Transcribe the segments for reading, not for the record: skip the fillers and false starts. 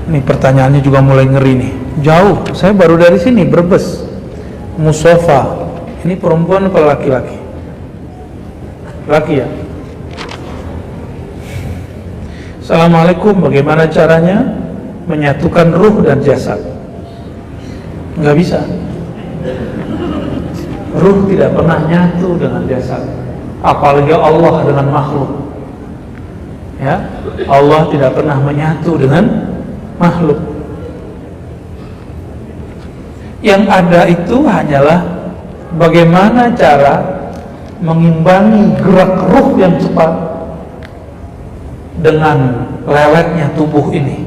Ini pertanyaannya juga mulai ngeri nih. Jauh, saya baru dari sini, Brebes, Musofa. Ini perempuan apa laki-laki? Laki ya? Assalamualaikum, bagaimana caranya menyatukan ruh dan jasad? Nggak bisa. Ruh tidak pernah nyatu dengan jasad, apalagi Allah dengan makhluk. Ya, Allah tidak pernah menyatu dengan makhluk. Yang ada itu hanyalah bagaimana cara mengimbangi gerak ruh yang cepat dengan lewetnya tubuh ini.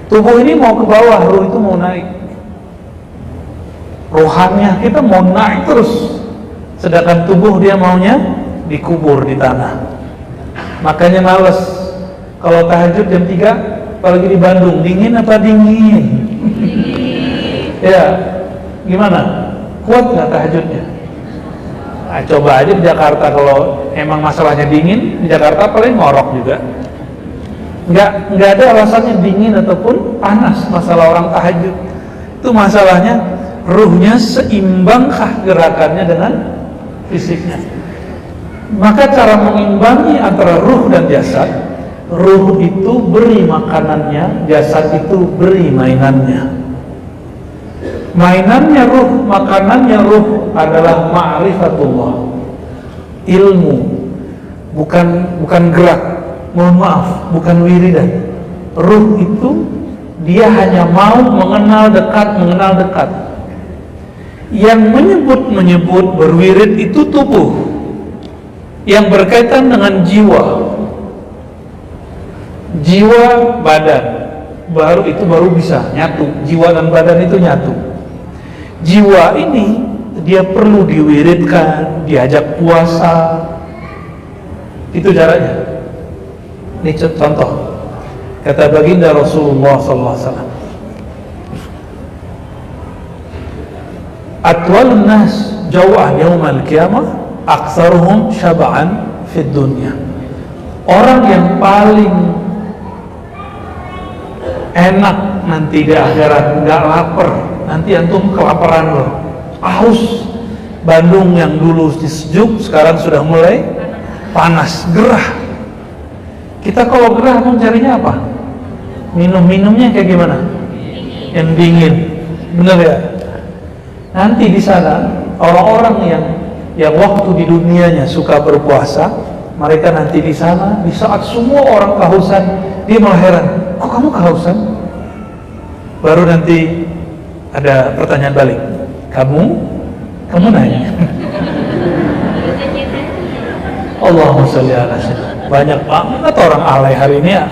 Tubuh ini mau ke bawah, ruh itu mau naik. Rohannya kita mau naik terus, sedangkan tubuh dia maunya dikubur di tanah. Makanya males kalau tahajud jam 3, apalagi di Bandung, dingin apa dingin? Ya, gimana? Kuat nggak tahajudnya? Nah, coba aja di Jakarta, kalau emang masalahnya dingin, di Jakarta paling ngorok juga. Nggak ada alasannya dingin ataupun panas masalah orang tahajud. Itu masalahnya ruhnya seimbangkah gerakannya dengan fisiknya. Maka cara mengimbangi antara ruh dan jasad, ruh itu beri makanannya, jasad itu beri mainannya. Mainannya ruh, makanannya ruh adalah ma'rifatullah, ilmu, bukan gerak. Mohon maaf, bukan wiridan. Ruh itu dia hanya mau mengenal dekat. Yang menyebut berwirid itu tubuh, yang berkaitan dengan jiwa badan, baru bisa nyatu. Jiwa dan badan itu nyatu. Jiwa ini dia perlu diwiridkan, diajak puasa. Itu caranya. Ini contoh, kata baginda Rasulullah SAW, atwalun nas jaw'an yawmal qiyamah aktsaruhum syab'an fid dunya. Orang yang paling enak nanti di akhirat, nggak lapar. Nanti antum kelaparan loh, haus. Bandung yang dulu sejuk sekarang sudah mulai panas, gerah. Kita kalau gerah mencarinya apa? Minumnya kayak gimana? Yang dingin, benar ya? Nanti di sana orang-orang yang waktu di dunianya suka berpuasa, mereka nanti di sana di saat semua orang kehausan, dia malah heran, kok kamu kehausan? Baru nanti ada pertanyaan balik, kamu nanya. Allahumma sholli ala sayyidina. Banyak banget orang alay hari ini ya.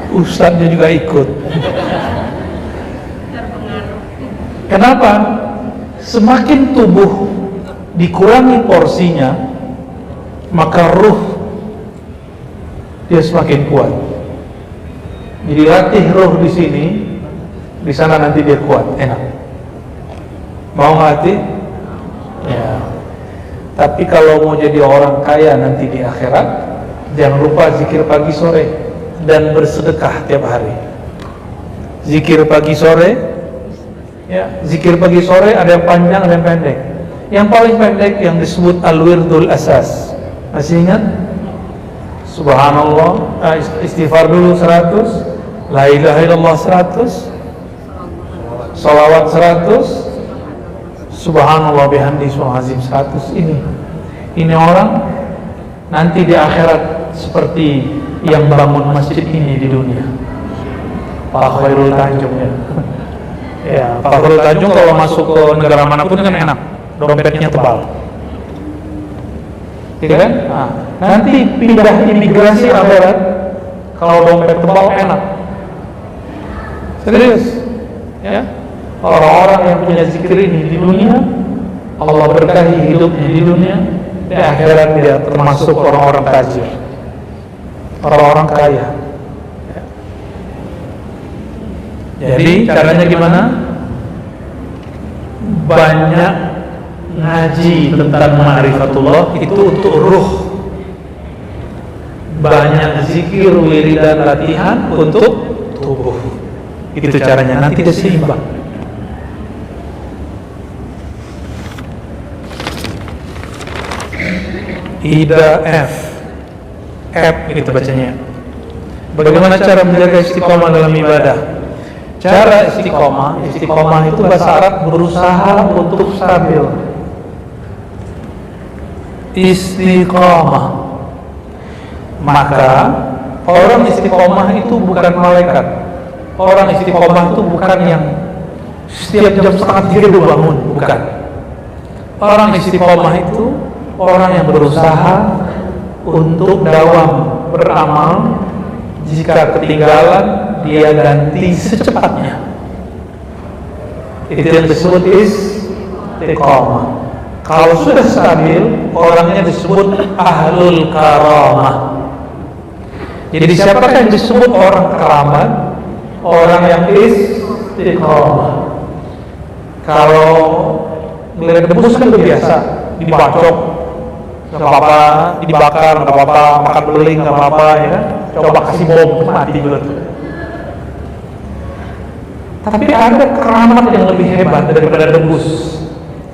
Ustadznya juga ikut. Kenapa? Semakin tubuh dikurangi porsinya, maka ruh dia semakin kuat. Jadi latih ruh di sini, di sana nanti dia kuat, enak. Mau latih? Ya. Tapi kalau mau jadi orang kaya nanti di akhirat, jangan lupa zikir pagi sore dan bersedekah tiap hari. Zikir pagi sore, ya, zikir pagi sore ada yang panjang, ada yang pendek. Yang paling pendek yang disebut al-wirdul asas. Masih ingat? Subhanallah, istighfar dulu 100, la ilaha illallah 100, salawat 100, subhanallah bihamdi subhanazim 100. Ini orang nanti di akhirat seperti yang bangun masjid ini di dunia. Pak Khairul Tanjung ya. Ya, Pak Khairul Tanjung kalau masuk ke negara manapun kan enak, dompetnya tebal. Iya kan? Nah, nanti pindah imigrasi akhirat, kalau dompet tebal enak. Serius? Ya. Orang-orang yang punya zikir ini di dunia, Allah berkahi hidupnya di dunia, di akhirat dia termasuk orang-orang tajir, orang-orang kaya. Jadi caranya gimana? Banyak ngaji tentang ma'rifatullah, itu untuk ruh. Banyak zikir, wiridan, latihan untuk tubuh. Itu caranya, nanti dia seimbang. Ida F itu bacanya. Bagaimana cara menjaga istiqomah dalam ibadah? Cara istiqomah itu bahasa Arab berusaha untuk stabil. Istiqomah. Maka orang istiqomah itu bukan malaikat. Orang istiqomah itu bukan yang setiap jam 2:30 bangun, bukan. Orang istiqomah itu orang yang berusaha untuk dawam beramal. Jika ketinggalan, dia ganti secepatnya. Itu yang disebut istiqomah. Kalau sudah stabil, orangnya disebut ahlul karamah. Jadi siapakah yang disebut orang keramat? Orang yang istiqomah. Kalau ngelihat debus kan biasa, dibacok, nggak apa-apa, dibakar nggak apa-apa, makan beling nggak apa-apa, ya kan? Coba kasih bom, mati betul. Tapi ada keramat yang lebih hebat daripada debus.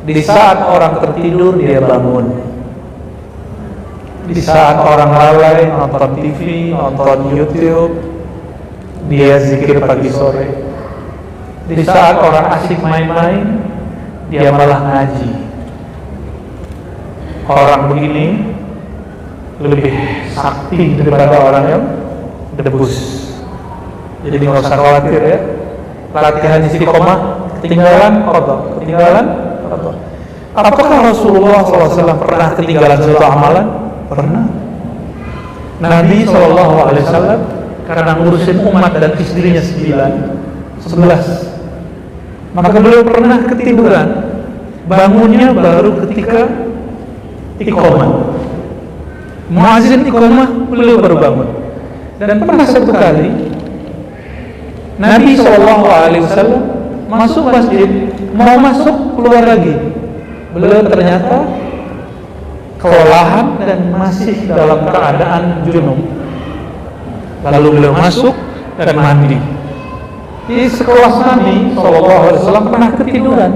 Di saat orang tertidur, dia bangun. Di saat orang lalai nonton TV, nonton YouTube, dia zikir pagi sore. Di saat orang asik main-main, dia malah ngaji. Orang begini lebih sakti daripada orang yang debus. Jadi nggak usah khawatir ya. Latihan istiqomah, ketinggalan qadha. Apakah Rasulullah SAW pernah ketinggalan suatu amalan? Pernah. Nabi SAW karena ngurusin umat dan istrinya 11, maka beliau pernah ketiduran. Bangunnya baru ketika iqamah. Muazin iqamah, beliau baru bangun. Dan pernah satu kali Nabi SAW masuk masjid, mau masuk keluar lagi. Beliau ternyata kelelahan dan masih dalam keadaan junub. Lalu beliau masuk dan mandi. Di sekelas Nabi SAW pernah ketiduran.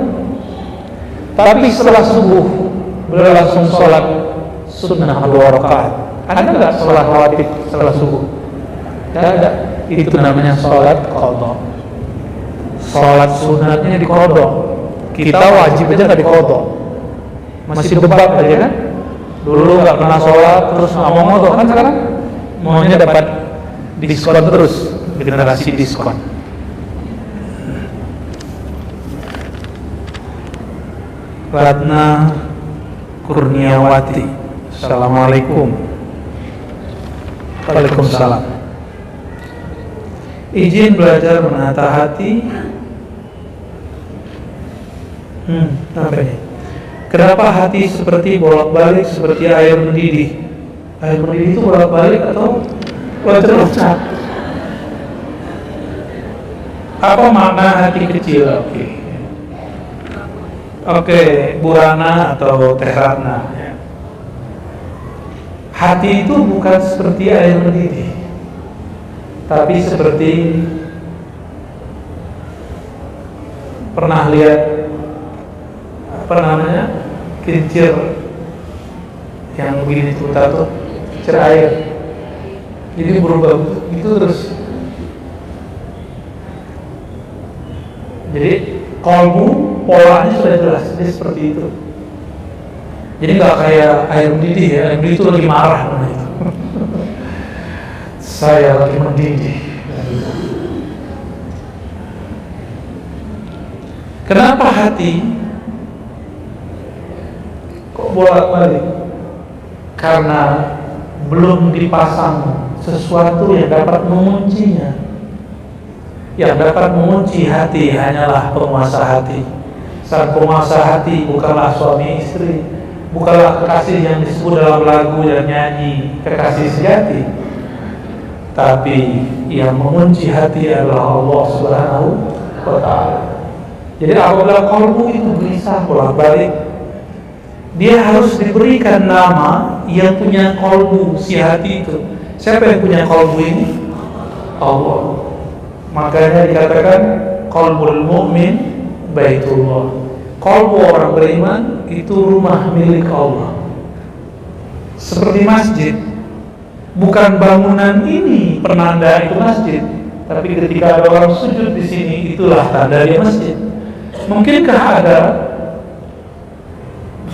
Tapi setelah subuh beliau langsung sholat sunnah 2 rakaat. Ada nggak sholat wajib setelah subuh? Tidak ada. Itu namanya sholat qadha. Sholat sunatnya di qadha. Kita wajib aja nggak di qadha. Masih debat aja kan? Dulu nggak pernah sholat, terus nggak mau qadha kan, sekarang maunya dapat diskon terus, generasi diskon. Ratna Kurniawati, Assalamualaikum. Waalaikumsalam. Izin belajar menata hati. Apa ini? Kenapa hati seperti bolak-balik seperti air mendidih? Air mendidih itu bolak-balik atau loncat-loncat? Apa makna hati kecil? Oke, Bu Rana atau Teh Ratna. Hati itu bukan seperti air mendidih, tapi seperti, pernah lihat apa namanya, kincir yang begini tuh, kincir air. Jadi berubah itu terus. Jadi kolbu polanya sudah jelas, dia seperti itu. Jadi nggak kayak air mendidih ya, air mendidih itu lagi marah nah itu. Saya lagi mendidih. Kenapa hati kok bolak-balik? Karena belum dipasang sesuatu yang dapat menguncinya. Yang dapat mengunci hati hanyalah penguasa hati. Sang penguasa hati bukanlah suami istri, bukanlah kekasih yang disebut dalam lagu dan nyanyi kekasih sejati, tapi yang mengunci hati adalah Allah Subhanahu wa Ta'ala. Jadi apabila kalbu itu gelisah bolak-balik, dia harus diberikan nama yang punya kalbu si hati itu. Siapa yang punya kalbu ini? Allah. Makanya dikatakan qalbul mu'min baitullah. Qalbu orang beriman itu rumah milik Allah. Seperti masjid. Bukan bangunan ini penanda itu masjid, tapi ketika ada orang sujud di sini, itulah tanda dia masjid. Mungkinkah ada,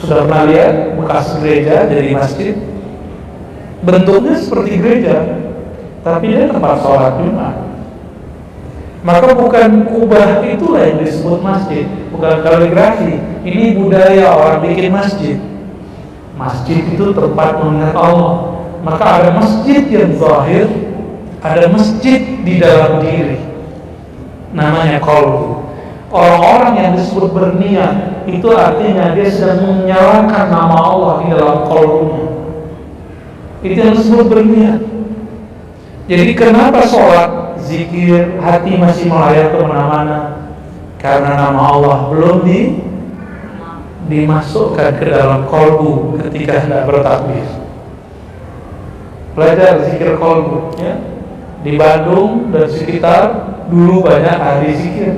sudah pernah lihat bekas gereja jadi masjid? Bentuknya seperti gereja, tapi dia tempat sholat Jumat. Maka bukan kubah itulah yang disebut masjid, bukan kaligrafi. Ini budaya orang bikin masjid. Masjid itu tempat mengingat Allah. Maka ada masjid yang zahir, ada masjid di dalam diri, namanya qalbu. Orang-orang yang disebut berniat, itu artinya dia sedang menyalakan nama Allah di dalam qalbunya. Itu yang disebut berniat. Jadi kenapa sholat, zikir, hati masih melayang kemana-mana? Karena nama Allah belum dimasukkan ke dalam qalbu ketika hendak bertakbir. Belajar zikir qalbu ya. Di Bandung dan sekitar dulu banyak ahli zikir.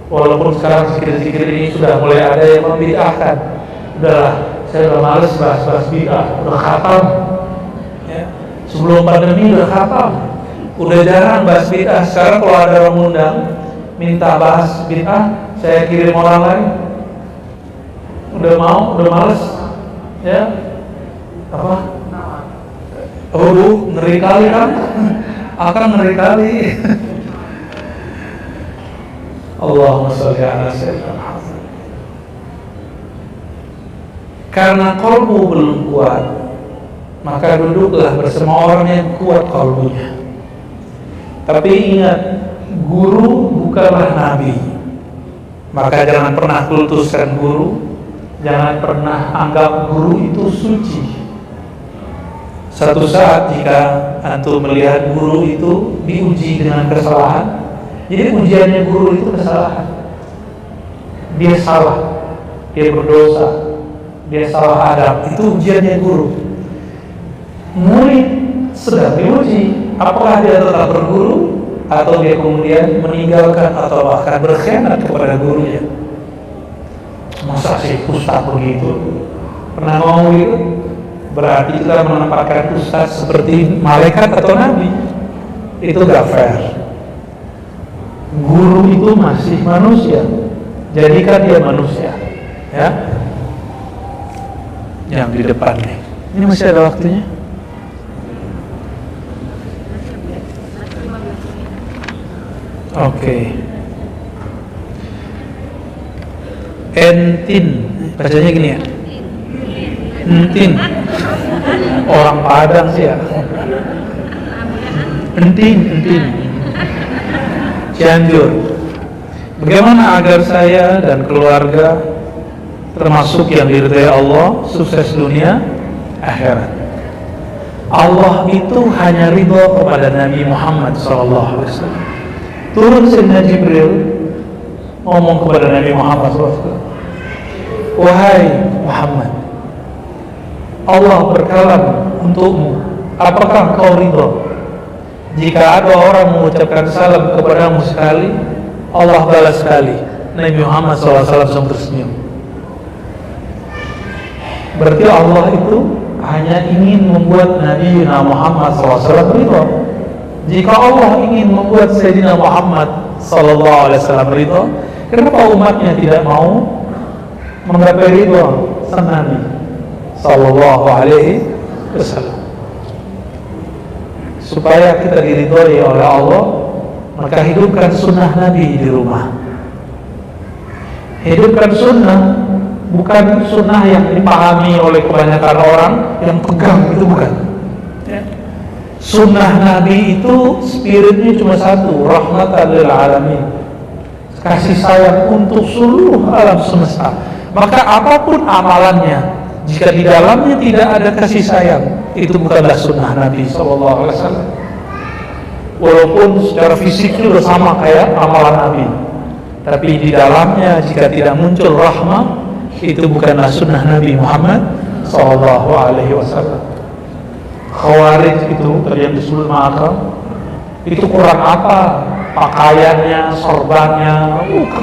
Walaupun sekarang zikir-zikir ini sudah mulai ada yang membid'ahkan. Udahlah, saya udah males bahas-bahas bid'ah, udah khatam ya. Sebelum pandemi udah khatam, udah jarang bahas bid'ah. Sekarang kalau ada orang undang minta bahas bid'ah, saya kirim orang lain. Udah males ya. Apa? Ngeri kali kan? Akan ngeri kali. Allahumma sholli ala sayyidina Muhammad. Karena qalbu belum kuat, maka duduklah bersama orang yang kuat qalbunya. Tapi ingat, guru bukanlah nabi. Maka jangan pernah kultuskan guru, jangan pernah anggap guru itu suci. Satu saat jika antum melihat guru itu diuji dengan kesalahan, jadi ujiannya guru itu kesalahan. Dia salah, dia berdosa, dia salah adab, itu ujiannya guru. Murid sedang diuji, apakah dia tetap berguru atau dia kemudian meninggalkan atau bahkan berkhianat kepada gurunya. Masa sih ustaz begitu? Pernah ngomong gitu? Berarti kita menempatkan ustaz seperti malaikat atau nabi. Itu gak fair. Guru itu masih manusia, jadikan dia manusia ya. Yang di depan nih, ini masih ada waktunya. Oke. Entin, bacanya gini ya. Entin. Orang Padang sih ya. Entin. Cianjur. Bagaimana agar saya dan keluarga termasuk yang diridhai Allah, sukses dunia, akhirat? Allah itu hanya ridho kepada Nabi Muhammad SAW. Turun Sayyidina Jibril ngomong kepada Nabi Muhammad SAW, wahai Muhammad, Allah berkalam untukmu, apakah kau ridho jika ada orang mengucapkan salam kepadamu sekali, Allah balas sekali? Nabi Muhammad SAW langsung tersenyum. Berarti Allah itu hanya ingin membuat Nabi Muhammad SAW ridho. Jika Allah ingin membuat Sayyidina Muhammad SAW ridho, kenapa umatnya tidak mau menggapai ridho sang Nabi Sallallahu Alaihi Wasallam? Supaya kita diridhoi oleh Allah, maka hidupkan sunnah Nabi di rumah. Hidupkan sunnah, bukan sunnah yang dipahami oleh kebanyakan orang yang pegang, itu bukan ya. Sunnah Nabi itu spiritnya cuma satu, rahmatan lil alamin, kasih sayang untuk seluruh alam semesta. Maka apapun amalannya, jika di dalamnya tidak ada kasih sayang, itu bukanlah sunnah Nabi SAW. Walaupun secara fisik itu sama kayak amalan Nabi, tapi di dalamnya jika tidak muncul rahmah, itu bukanlah sunnah Nabi Muhammad SAW. Khawarij itu tadi yang disebut makam, itu kurang apa pakaiannya, sorbannya,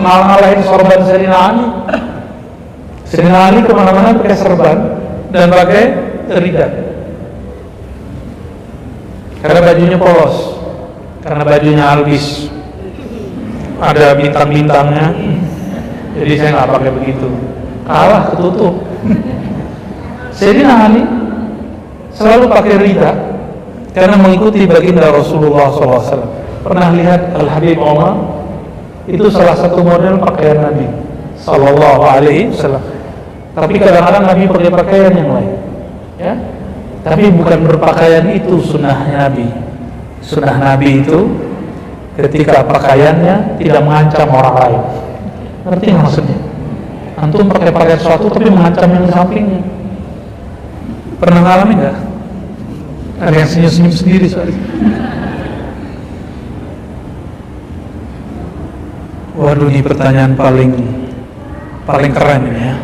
ngalahin sorban Sayyidina Ali. Sayyidina Ali kemana-mana pakai sorban dan pakai rida, karena bajunya polos, karena bajunya albis, ada bintang-bintangnya. Jadi saya nggak pakai begitu, kalah ketutup. Sayyidina Ali selalu pakai rida karena mengikuti baginda Rasulullah SAW. Pernah lihat Al-Habib Omar? Itu salah satu model pakaian Nabi Sallallahu Alaihi Wasallam. Tapi kadang-kadang Nabi pakai pakaian yang lain, ya. Tapi bukan berpakaian itu sunnahnya Nabi. Sunnah Nabi itu ketika pakaiannya tidak mengancam orang lain. Ngerti nggak maksudnya? Antum pakai pakaian sesuatu tapi mengancam yang di sampingnya. Pernah ngalamin nggak? Ada yang senyum-senyum sendiri soalnya. Waduh, ini pertanyaan paling keren ini ya.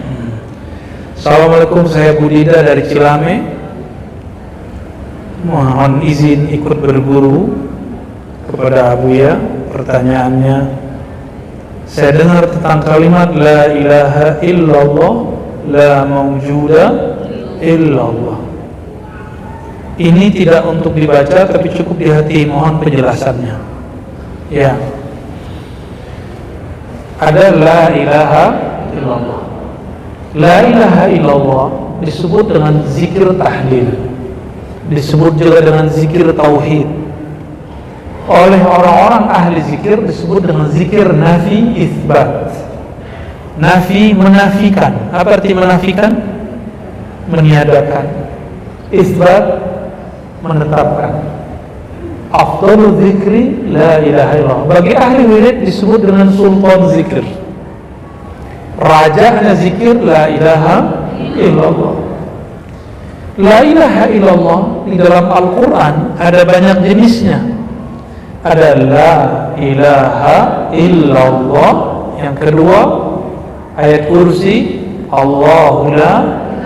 Assalamualaikum, saya Budida dari Cilame. Mohon izin ikut berguru kepada Abuya. Pertanyaannya, saya dengar tentang kalimat La ilaha illallah, La mawjuda illallah. Ini tidak untuk dibaca tapi cukup di hati. Mohon penjelasannya. Ya, ada La ilaha illallah. La ilaha illallah disebut dengan zikir tahlil, disebut juga dengan zikir tauhid. Oleh orang-orang ahli zikir disebut dengan zikir nafi isbat. Nafi menafikan. Apa arti menafikan? Meniadakan. Isbat menetapkan. Afdhalu zikri la ilaha illallah. Bagi ahli wirid disebut dengan sultan zikir. Rajanya zikir la ilaha illallah. La ilaha illallah di dalam Al-Quran ada banyak jenisnya. Ada la ilaha illallah. Yang kedua ayat kursi, Allahu la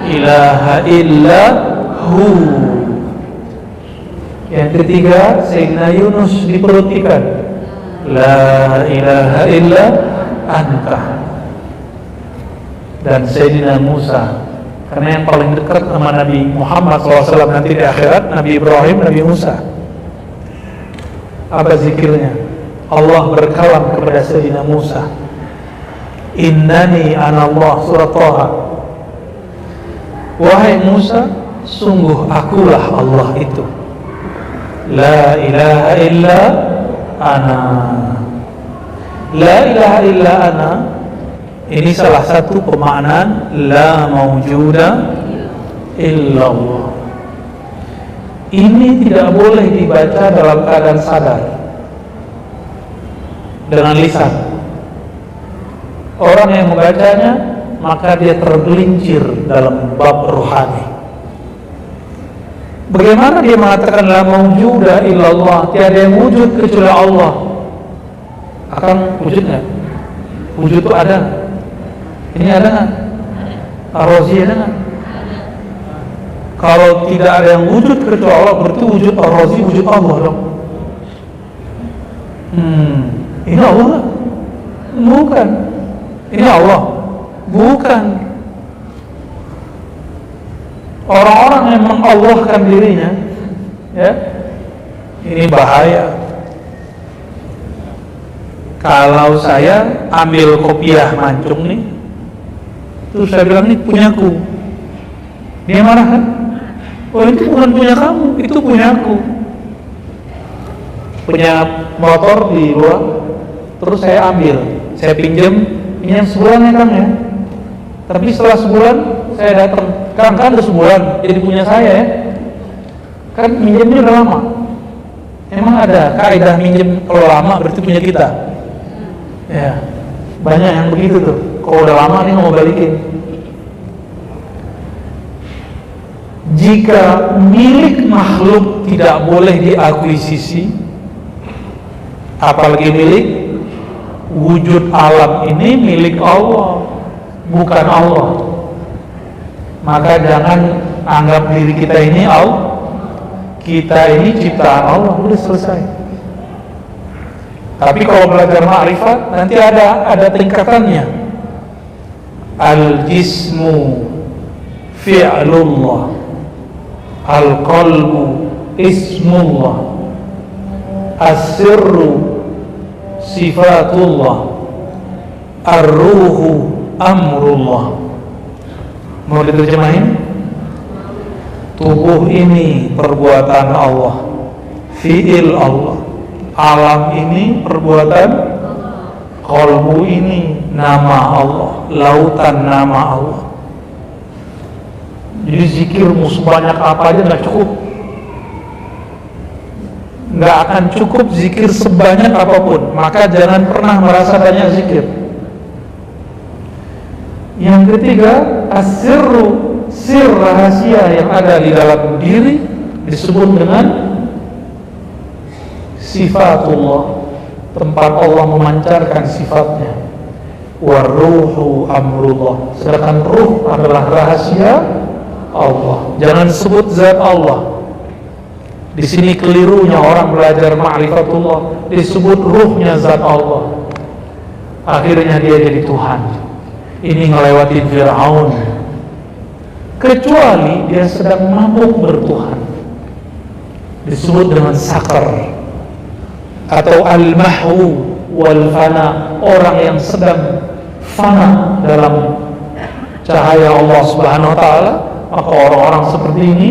ilaha illa hu. Yang ketiga Sayyidina Yunus di perut ikan, la ilaha illa anta. Dan Sayyidina Musa, karena yang paling dekat sama Nabi Muhammad SAW nanti di akhirat, Nabi Ibrahim, Nabi Musa. Apa zikirnya? Allah berkalam kepada Sayyidina Musa, Innani anallah, surat Thaha. Wahai Musa, sungguh akulah Allah itu. La ilaha illa ana. La ilaha illa ana. Ini salah satu pemaknaan la mawjuda illallah. Ini tidak boleh dibaca dalam keadaan sadar dengan lisan. Orang yang membacanya maka dia tergelincir dalam bab rohani. Bagaimana dia mengatakan la mawjuda illallah, tiada yang wujud kecuali Allah? Akan wujudnya? Wujud itu ada. Ini ada nggak? Ar-Razi ada nggak? Kalau tidak ada yang wujud kecuali Allah, berarti wujud Ar-Razi wujud Allah dong. Ini Allah nggak? Bukan. Ini Allah? Bukan. Orang-orang yang mengallahkan dirinya, ya, ini bahaya. Kalau saya ambil kopiah mancung nih, terus saya bilang ini punyaku, dia marah kan? Oh itu bukan punya kamu, itu punyaku. Punya motor di luar, terus saya ambil, saya pinjam sebulan ya Kang ya. Tapi setelah sebulan saya datang, Kang kan udah sebulan jadi punya saya ya. Kan minjemnya udah lama. Emang ada kaidah minjem kalau lama berarti punya kita? Ya, banyak yang begitu tuh. Kalau udah lama dia nggak mau balikin. Jika milik makhluk tidak boleh diakuisisi, apalagi milik wujud alam ini milik Allah, bukan Allah. Maka jangan anggap diri kita ini Allah. Kita ini ciptaan Allah, udah selesai. Tapi kalau belajar ma'rifat nanti ada tingkatannya. Al-jismu fi'lullah, al-qalbu ismullah, as-sirru sifatullah, ar-ruhu amrullah. Mau diterjemahin? Tubuh ini perbuatan Allah, fi'il Allah. Alam ini perbuatan, qalbu ini nama Allah, lautan nama Allah. Jadi zikirmu sebanyak apa aja nggak cukup, nggak akan cukup zikir sebanyak apapun. Maka jangan pernah merasa banyak zikir. Yang ketiga, as-sirru, sir rahasia yang ada di dalam diri disebut dengan sifatullah, tempat Allah memancarkan sifatnya. Waruhu amrullah, sedangkan ruh adalah rahasia Allah. Jangan sebut zat Allah. Di sini kelirunya orang belajar ma'rifatullah, disebut ruhnya zat Allah. Akhirnya dia jadi Tuhan. Ini ngelewatin Fir'aun. Kecuali dia sedang mabuk bertuhan, disebut dengan sakar atau al-mahwu wal fana, orang yang sedang fana dalam cahaya Allah Subhanahu wa taala. Maka orang-orang seperti ini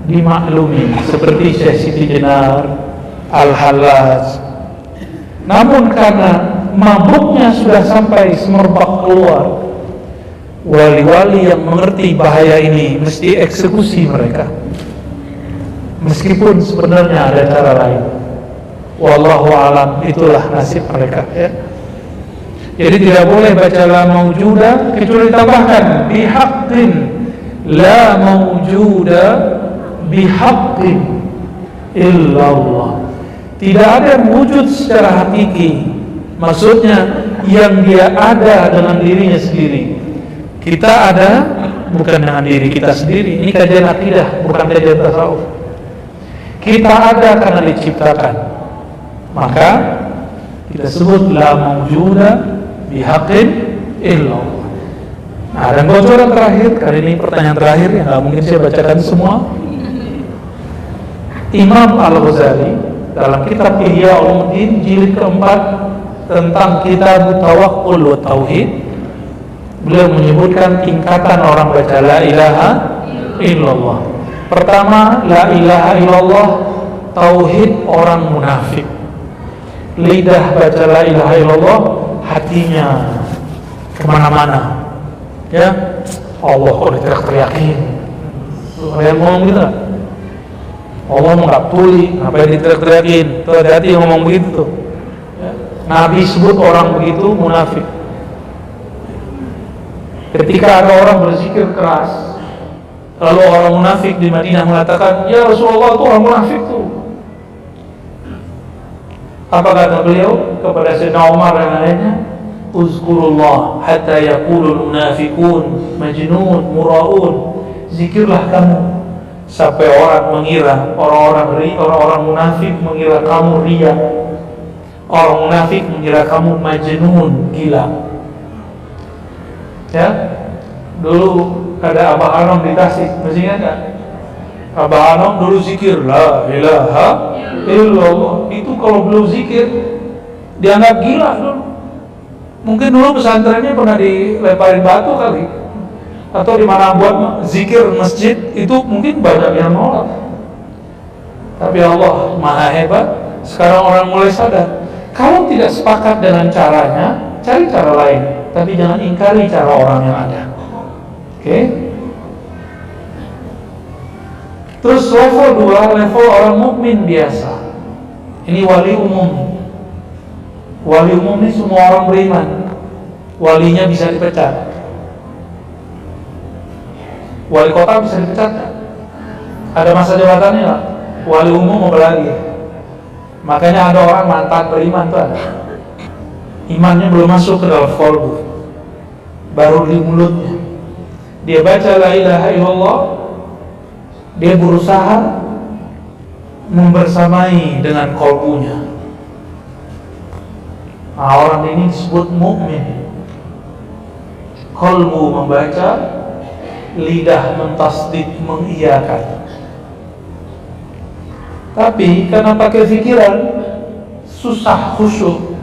dimaklumi, seperti Syekh Siti Jenar, Al-Hallaj. Namun karena mabuknya sudah sampai semerbak keluar, wali-wali yang mengerti bahaya ini mesti eksekusi mereka, meskipun sebenarnya ada cara lain. Wallahu alam, itulah nasib mereka, ya. Jadi tidak boleh baca la maujuda kecuali ditambahkan bihaqqin, la maujuda bihaqqin illallah. Tidak ada yang wujud secara hakiki, maksudnya yang dia ada dengan dirinya sendiri. Kita ada bukan dengan diri kita sendiri. Ini kajian akidah, bukan kajian tasawuf. Kita ada karena diciptakan. Maka kita sebut la maujuda bihaqqin illallah. Nah, dan bocoran terakhir, kali ini pertanyaan terakhir yang nggak mungkin saya bacakan semua. Imam Al-Ghazali dalam kitab Ihya Ulumuddin jilid keempat tentang kitab Tawakkul wa Tauhid, beliau menyebutkan tingkatan orang baca la ilaha illallah. Pertama, la ilaha illallah tauhid orang munafik. Lidah baca la ilaha illallah, hatinya kemana-mana, ya. Allah kok diteriak-teriakin? Ada yang ngomong gitu gak? Allah mau nggak tuli, ngapain diteriak-teriakin? Tuh, hati-hati yang ngomong begitu tuh, ya. Nabi sebut orang begitu munafik. Ketika ada orang berzikir keras, lalu orang munafik di Madinah mengatakan, ya Rasulullah, itu orang munafik tuh. Apa kata beliau kepada Sayyidina Umar dan lainnya? Uzkurullah hatta yaqulul munafiqun majnun muraun. Zikirlah kamu sampai orang mengira, orang-orang munafik mengira kamu riya. Orang munafik mengira kamu majnun, gila. Ya, dulu ada Abah Anom di Tasik, masih ingat gak? Abah Anom dulu zikir la ilaha illallah. Itu kalau belum zikir dianggap gila dulu. Mungkin dulu pesantrennya pernah dilemparin batu kali, atau di mana buat zikir masjid itu mungkin banyak yang nolak. Tapi Allah Maha hebat. Sekarang orang mulai sadar, kalau tidak sepakat dengan caranya, cari cara lain, tapi jangan ingkari cara orang yang ada. Oke? Terus level 2, level orang mukmin biasa. Ini wali umum. Wali umum ini semua orang beriman. Walinya bisa dipecat. Wali kota bisa dipecat kan? Ada masa jabatannya lah. Wali umum apa lagi? Makanya ada orang mantan beriman tuh ada. Imannya belum masuk ke dalam kolbu, baru di mulutnya. Dia baca la ilaha illallah, dia berusaha membersamai dengan kolbunya. Orang ini disebut mukmin. Qalbu membaca, lidah mentasdik, mengiyakan. Tapi karena pakai pikiran susah khusyuk.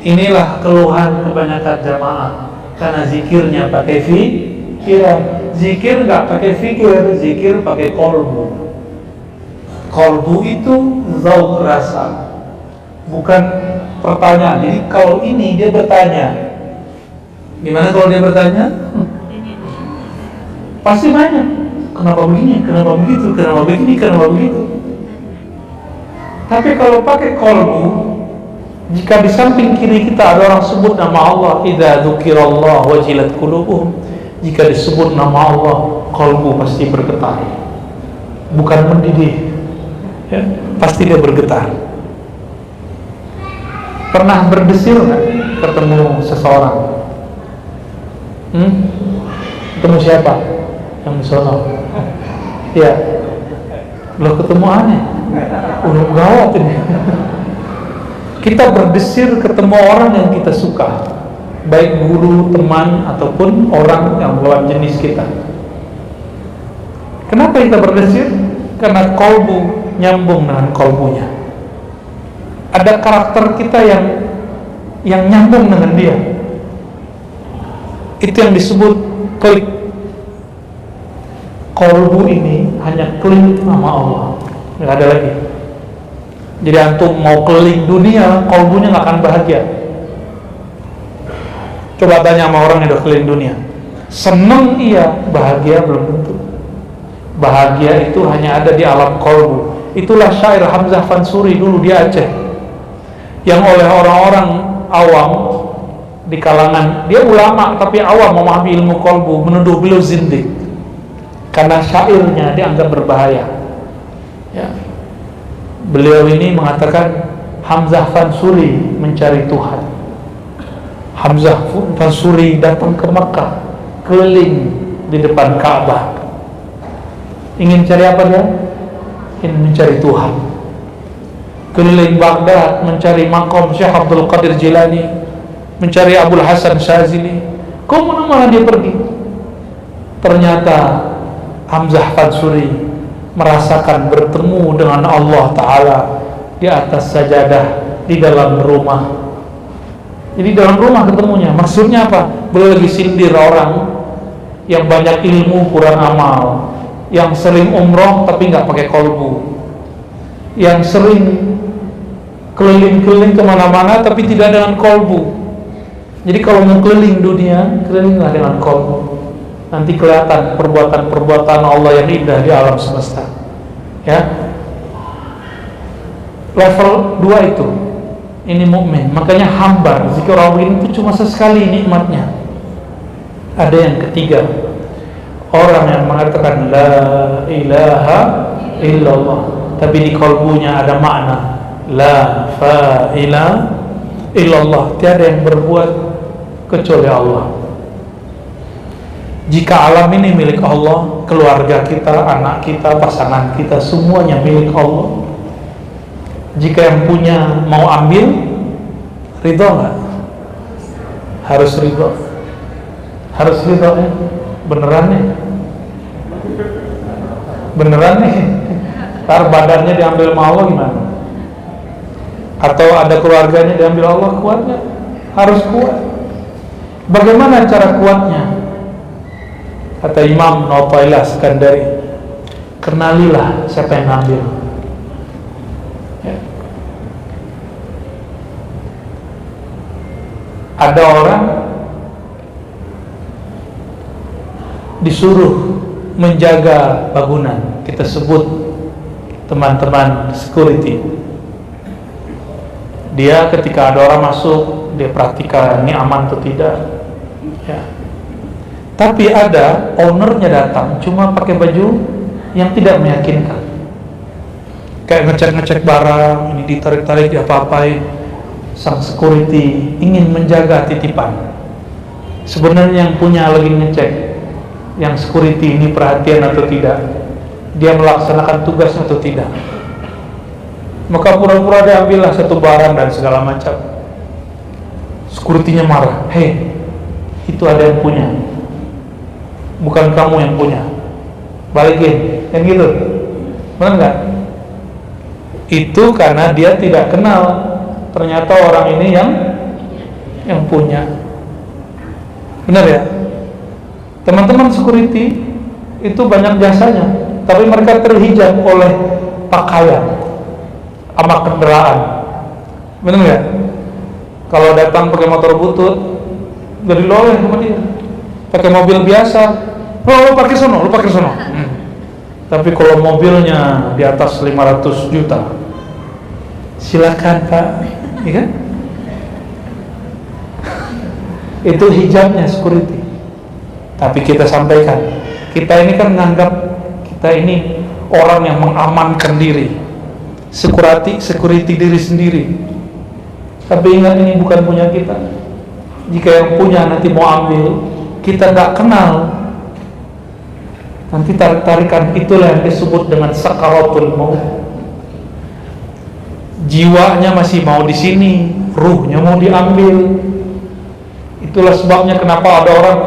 Inilah keluhan kebanyakan jamaah, karena zikirnya pakai pikiran. Zikir nggak pakai fikir, zikir pakai qalbu. Qalbu itu zauk rasa, bukan pertanyaan. Jadi kalau ini dia bertanya, gimana kalau dia bertanya? Pasti banyak. Kenapa begini? Kenapa begitu? Kenapa begini? Kenapa begitu? Tapi kalau pakai qalbu, jika di samping kiri kita ada orang sebut nama Allah, idza dzukirallah wajilat qulubuhum, jika disebut nama Allah, qalbu pasti bergetar. Bukan mendidih, ya, pasti dia bergetar. Pernah berdesir nggak ketemu seseorang? Ketemu siapa? Yang di sono? Ya, lo ketemu aneh. Udah gawat ini. Kita berdesir ketemu orang yang kita suka, baik guru, teman, ataupun orang yang lawan jenis kita. Kenapa kita berdesir? Karena qalbu nyambung dengan qalbunya. Ada karakter kita yang nyambung dengan dia. Itu yang disebut klik. Qalbu ini hanya klik sama Allah, nggak ada lagi. Jadi antum mau keliling dunia, qalbunya nggak akan bahagia. Coba tanya sama orang yang udah keliling dunia, seneng iya, bahagia belum tentu. Bahagia itu hanya ada di alam qalbu. Itulah syair Hamzah Fansuri dulu di Aceh, yang oleh orang-orang awam di kalangan, dia ulama tapi awam memahami ilmu qalbu, menuduh beliau zindik karena syairnya dianggap berbahaya. Ya. Beliau ini mengatakan Hamzah Fansuri mencari Tuhan. Hamzah Fansuri datang ke Makkah, keliling di depan Ka'bah. Ingin cari apa dia? Ingin mencari Tuhan. Keliling Baghdad mencari makom Syekh Abdul Qadir Jilani, mencari Abul Hasan Syazili. Kemana-mana dia pergi. Ternyata Hamzah Fansuri merasakan bertemu dengan Allah Ta'ala di atas sajadah di dalam rumah. Jadi dalam rumah ketemunya. Maksudnya apa? Beliau lagi sindir orang yang banyak ilmu kurang amal, yang sering umroh tapi nggak pakai qalbu, yang sering keliling-keliling kemana-mana tapi tidak dengan qalbu. Jadi kalau mau keliling dunia, kelilinglah dengan qalbu. Nanti kelihatan perbuatan-perbuatan Allah yang indah di alam semesta. Ya. Level 2 itu. Ini mukmin. Makanya hambar, zikir rawin itu cuma sesekali nikmatnya. Ada yang ketiga, orang yang mengatakan la ilaha illallah, tapi di kalbunya ada makna la fa'ila illallah, tiada yang berbuat kecuali Allah. Jika alam ini milik Allah, keluarga kita, anak kita, pasangan kita, semuanya milik Allah. Jika yang punya mau ambil, ridho nggak? Harus ridho. Harus ridho ya? Beneran nih? Beneran nih? Ntar badannya diambil sama Allah gimana? Atau ada keluarganya diambil Allah, kuatnya? Harus kuat. Bagaimana cara kuatnya? Kata Imam Nawawilah Skandari, kenalilah siapa yang ngambil. Ya. Ada orang disuruh menjaga bangunan, kita sebut teman-teman security. Dia ketika ada orang masuk, dia perhatikan ini aman atau tidak. Ya. Tapi ada ownernya datang cuma pakai baju yang tidak meyakinkan, kayak ngecek-ngecek barang, ini ditarik-tarik, diapa-apain. Sang security ingin menjaga titipan. Sebenarnya yang punya lagi ngecek, yang security ini perhatian atau tidak, dia melaksanakan tugas atau tidak. Maka pura-pura diambillah satu barang dan segala macam. Security-nya marah, hei, itu ada yang punya, bukan kamu yang punya, balikin, yang gitu, benar nggak? Itu karena dia tidak kenal, ternyata orang ini yang punya. Benar ya? Teman-teman security itu banyak jasanya, tapi mereka terhijab oleh pakaian sama kendaraan. Benar nggak? Kalau datang pakai motor butut, gak diloleh sama dia. Pakai mobil biasa, lu pakai sono. Tapi kalau mobilnya di atas 500 juta, silakan Pak, ya kan? Itu hijabnya security. Tapi kita sampaikan, kita ini kan menganggap kita ini orang yang mengamankan diri, security diri sendiri. Tapi ingat, ini bukan punya kita. Jika yang punya nanti mau ambil, kita nggak kenal, nanti tarik-tarikan, itulah yang disebut dengan sakaratul maut. Jiwanya masih mau di sini, ruhnya mau diambil. Itulah sebabnya kenapa ada orang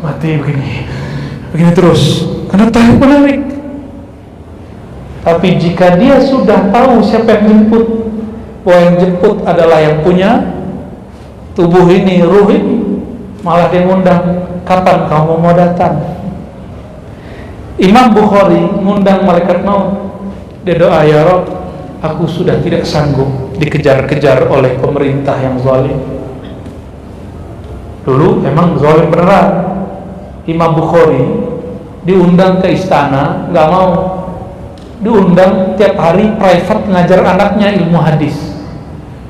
mati begini terus, karena tarik menarik. Tapi jika dia sudah tahu siapa yang menjemput, bahwa yang jemput adalah yang punya tubuh ini, ruh ini, malah dia ngundang, kapan kamu mau datang? Imam Bukhari ngundang malaikat maut. Dia doa, ya Rabb, aku sudah tidak sanggup dikejar-kejar oleh pemerintah yang zalim. Dulu memang zalim beneran. Imam Bukhari diundang ke istana, nggak mau. Diundang tiap hari private ngajar anaknya ilmu hadis.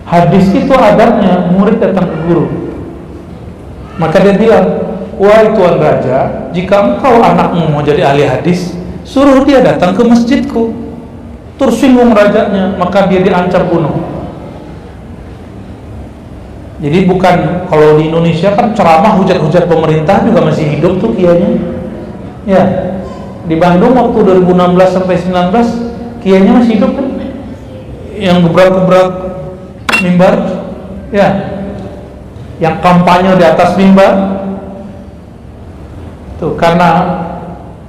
Hadis itu adabnya, murid datang ke guru. Maka dia bilang, wahai Tuan Raja, jika engkau anakmu mau jadi ahli hadis, suruh dia datang ke masjidku. Tersinggung rajanya, maka dia diancam bunuh. Jadi bukan, kalau di Indonesia kan ceramah hujat-hujat pemerintah juga masih hidup tuh kiainya. Ya, di Bandung waktu 2016 sampai 19 kiainya masih hidup kan? Yang gebrak-gebrak mimbar, ya, yang kampanye di atas mimbar, tuh karena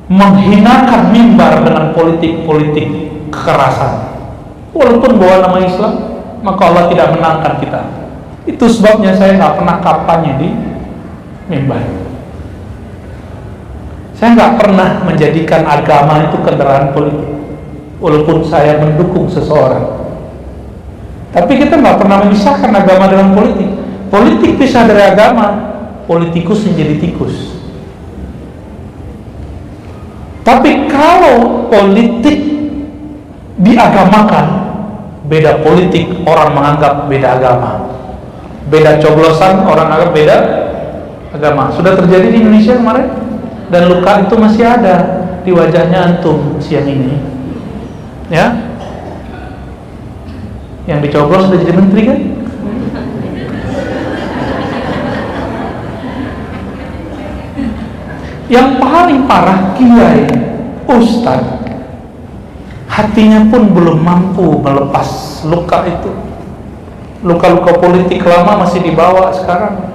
menghinakan mimbar dengan politik kekerasan. Walaupun bawa nama Islam, maka Allah tidak menangkan kita. Itu sebabnya saya nggak pernah kampanye di mimbar. Saya nggak pernah menjadikan agama itu kendaraan politik, walaupun saya mendukung seseorang. Tapi kita nggak pernah memisahkan agama dengan politik. Politik pisah dari agama, politikus menjadi tikus. Tapi kalau politik diagamakan, beda politik, orang menganggap beda agama. Beda coblosan, orang anggap beda agama. Sudah terjadi di Indonesia kemarin, dan luka itu masih ada di wajahnya antum siang ini, ya. Yang dicoblos sudah jadi menteri kan? Yang paling parah kiai, ustaz, hatinya pun belum mampu melepas luka itu. Luka-luka politik lama masih dibawa sekarang.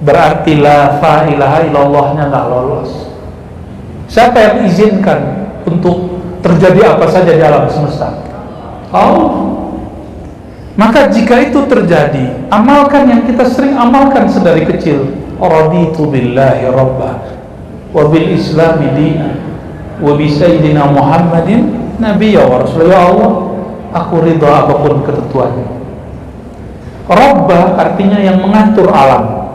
Berarti la ilaha illallahnya nggak lolos. Siapa yang izinkan untuk terjadi apa saja di alam semesta? Allah. Maka jika itu terjadi, amalkan yang kita sering amalkan sedari kecil. Raditu billahi rabba wa bil islami dina wa bi sayyidina Muhammadin nabiyya wa rasulullah. Ya Allah, aku ridha apapun ketentuannya. Rabba artinya yang mengatur alam.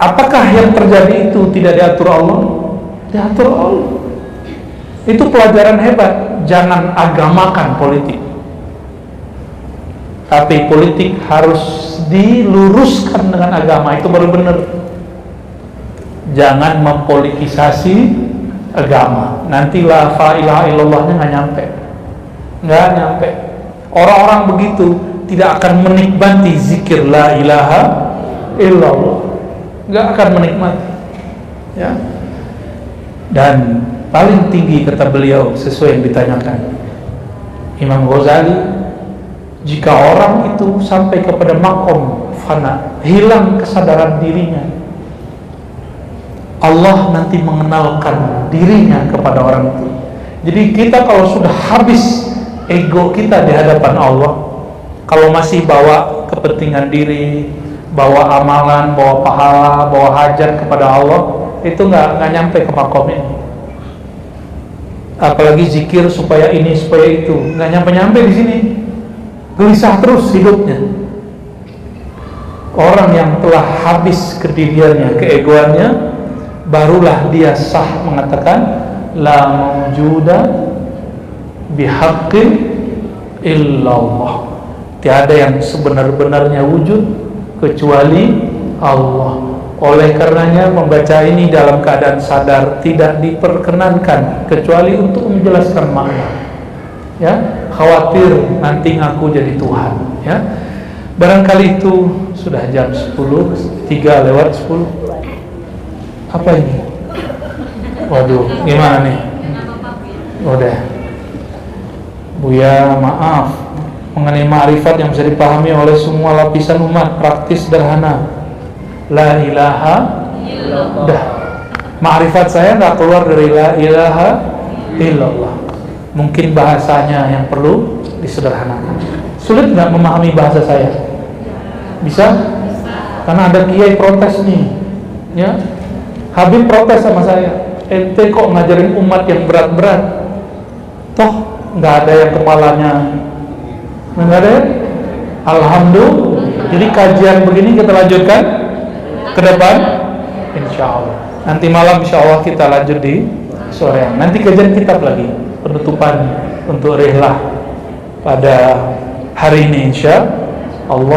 Apakah yang terjadi itu tidak diatur Allah? Diatur Allah. Itu pelajaran hebat. Jangan agamakan politik. Tapi politik harus diluruskan dengan agama, itu baru benar. Jangan mempolitisasi agama. Nanti la ilaha illallahnya nggak nyampe. Orang-orang begitu tidak akan menikmati zikir la ilaha illallah, nggak akan menikmati, ya. Dan paling tinggi kata beliau sesuai yang ditanyakan Imam Ghazali, jika orang itu sampai kepada makom fana, hilang kesadaran dirinya. Allah nanti mengenalkan dirinya kepada orang itu. Jadi kita kalau sudah habis ego kita di hadapan Allah, kalau masih bawa kepentingan diri, bawa amalan, bawa pahala, bawa hajat kepada Allah, itu nggak nyampe ke makom ini. Apalagi zikir supaya ini supaya itu, nggak nyampe di sini, gelisah terus hidupnya. Orang yang telah habis kediriannya, keegoannya, barulah dia sah mengatakan la mawjuda bihaqqin illallah, tiada yang sebenar-benarnya wujud kecuali Allah. Oleh karenanya membaca ini dalam keadaan sadar tidak diperkenankan kecuali untuk menjelaskan makna. Ya, khawatir nanti ngaku jadi Tuhan. Ya, barangkali itu sudah jam 10, 3 lewat 10. Apa ini? Waduh, gimana nih? Udah, Buya, maaf. Mengenai ma'rifat yang bisa dipahami oleh semua lapisan umat, praktis sederhana. La ilaha illallah. Ma'rifat saya nggak keluar dari la ilaha illallah. Mungkin bahasanya yang perlu disederhanakan. Sulit nggak memahami bahasa saya? Bisa? Karena ada kiai protes nih, ya. Habib protes sama saya. Ente kok ngajarin umat yang berat-berat? Toh nggak ada yang kepalanya. Nggak ada ya? Alhamdulillah. Jadi kajian begini kita lanjutkan ke depan, insya Allah. Nanti malam insya Allah kita lanjut di sore. Nanti kajian kitab lagi, penutupan untuk rihlah pada hari ini insya Allah.